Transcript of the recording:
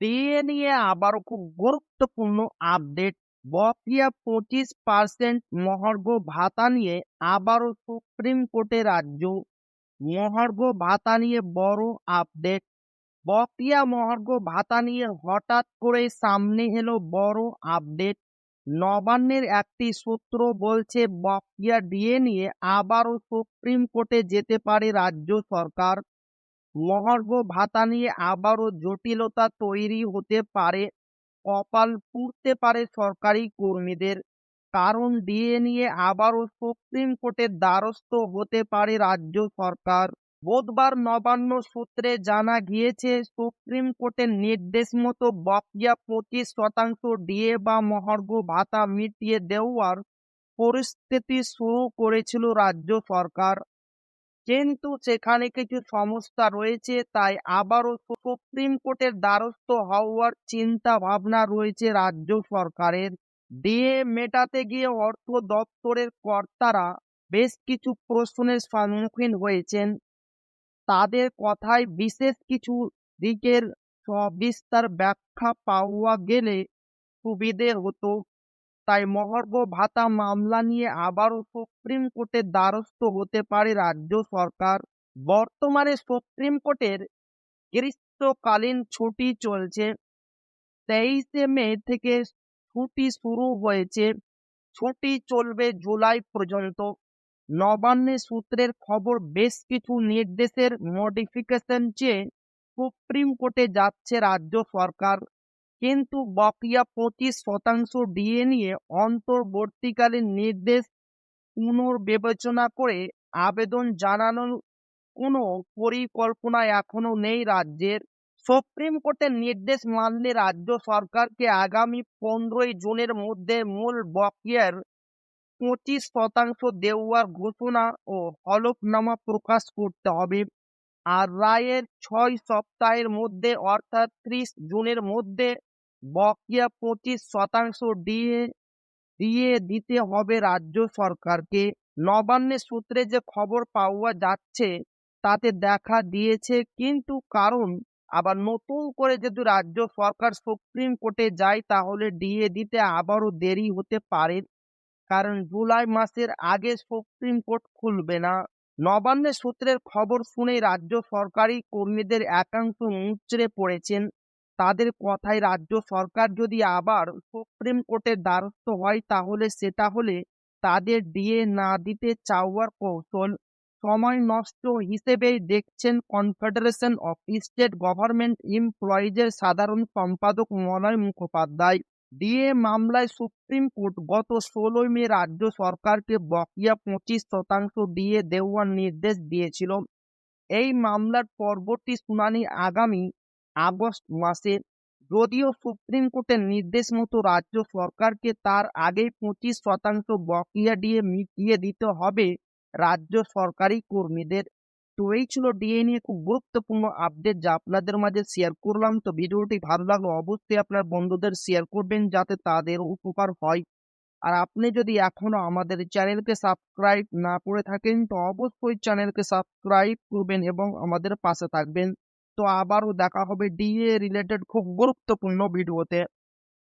DA নিয়ে আবারও খুব গুরুত্বপূর্ণ আপডেট। বকেয়া 25% মহার্ঘ ভাতা নিয়ে আবারও সুপ্রিম কোর্টে রাজ্য। মহার্ঘ ভাতা নিয়ে বড় আপডেট। বকেয়া মহার্ঘ ভাতা নিয়ে হঠাৎ করে সামনে এলো বড় আপডেট। নবান্নের একটি সূত্র বলছে বকেয়া ডিএ নিয়ে আবারও সুপ্রিম কোর্টে যেতে পারে রাজ্য সরকার। মহার্ঘ ভাতা নিয়ে আবারও জটিলতা তৈরি হতে পারে, কপাল পুড়তে পারে সরকারি কর্মীদের। কারণ ডিএ নিয়ে আবারও সুপ্রিম কোর্টের দ্বারস্থ হতে পারে রাজ্য সরকার। বুধবার নবান্ন সূত্রে জানা গিয়েছে, সুপ্রিম কোর্টের নির্দেশ মতো বকেয়া 25% ডিএ বা মহার্ঘ ভাতা মিটিয়ে দেওয়ার পরিস্থিতি শুরু করেছিল রাজ্য সরকার। কিন্তু সেখানে কিছু সমস্যা রয়েছে, তাই আবারও সুপ্রিম কোর্টের দ্বারস্থ হওয়ার চিন্তা ভাবনা রয়েছে রাজ্য সরকারের। ডিএ মেটাতে গিয়ে অর্থ দপ্তরের কর্তারা বেশ কিছু প্রশ্নের সম্মুখীন হয়েছেন। তাদের কথায় বিশেষ কিছু দিকের সবিস্তার ব্যাখ্যা পাওয়া গেলে সুবিধে হতো। তাই মহার্ঘ ভাতা মামলা নিয়ে আবারও সুপ্রিম কোর্টের দ্বারস্থ হতে পারে রাজ্য সরকার। বর্তমানে সুপ্রিম কোর্টের গ্রীষ্মকালীন ছুটি চলছে। 23শে মে থেকে ছুটি শুরু হয়েছে। ছুটি চলবে জুলাই পর্যন্ত। নবান্নের সূত্রের খবর, বেশ কিছু নির্দেশের মডিফিকেশন চেয়ে সুপ্রিম কোর্টে যাচ্ছে রাজ্য সরকার। কিন্তু বকেয়া 25% ডিএ নিয়ে অন্তর্বর্তীকালীন নির্দেশ পুনর্বিবেচনা করে আবেদন জানানোর কোনো পরিকল্পনা এখনো নেই রাজ্যের। সুপ্রিম কোর্টের নির্দেশ মানলে রাজ্য সরকারকে আগামী 15ই জুনের মধ্যে মূল বকেয়ার 25% দেওয়ার ঘোষণা ও হলফনামা প্রকাশ করতে হবে। আর রায়ের 6 সপ্তাহের মধ্যে অর্থাৎ 30 জুনের মধ্যে বকেয়া 25% ডিএ দিয়ে দিতে হবে রাজ্য সরকারকে। নবান্নের সূত্রে যে খবর পাওয়া যাচ্ছে তাতে দেখা দিয়েছে, কিন্তু কারণ আবার নতুন করে যদি রাজ্য সরকার সুপ্রিম কোর্টে যায় তাহলে ডিএ দিতে আবারও দেরি হতে পারে। কারণ জুলাই মাসের আগে সুপ্রিম কোর্ট খুলবে না। নবান্নের সূত্রের খবর শুনে রাজ্য সরকারি কর্মীদের একাংশ মুচড়ে পড়েছেন। তাদের কথায়, রাজ্য সরকার যদি আবার সুপ্রিম কোর্টের দ্বারস্থ হয় তাহলে সেটা হলে তাদের ডিএ না দিতে চাওয়ার কৌশল। সময় নষ্ট হিসেবেই দেখছেন কনফেডারেশন অফ স্টেট গভর্নমেন্ট এমপ্লয়িজের সাধারণ সম্পাদক মলয় মুখোপাধ্যায়। ডিএ মামলায় সুপ্রিম কোর্ট গত 16ই মে রাজ্য সরকারকে বকেয়া 25% ডিএ দেওয়ার নির্দেশ দিয়েছিল। এই মামলার পরবর্তী শুনানি আগামী আগস্ট মাসে। যদিও সুপ্রিম কোর্টের নির্দেশ মতো রাজ্য সরকারকে তার আগেই 25% বকেয়া ডিএ মিটিয়ে দিতে হবে রাজ্য সরকারি কর্মীদের। তো এই ছিল ডিএ নিয়ে খুব গুরুত্বপূর্ণ আপডেট যা আপনাদের মাঝে শেয়ার করলাম। তো ভিডিওটি ভালো লাগলো অবশ্যই আপনার বন্ধুদের শেয়ার করবেন যাতে তাদের উপকার হয়। আর আপনি যদি এখনো আমাদের চ্যানেলকে সাবস্ক্রাইব না করে থাকেন তো অবশ্যই চ্যানেলকে সাবস্ক্রাইব করবেন এবং আমাদের পাশে থাকবেন। তো আবারও দেখা হবে ডিএ রিলেটেড খুব গুরুত্বপূর্ণ ভিডিওতে।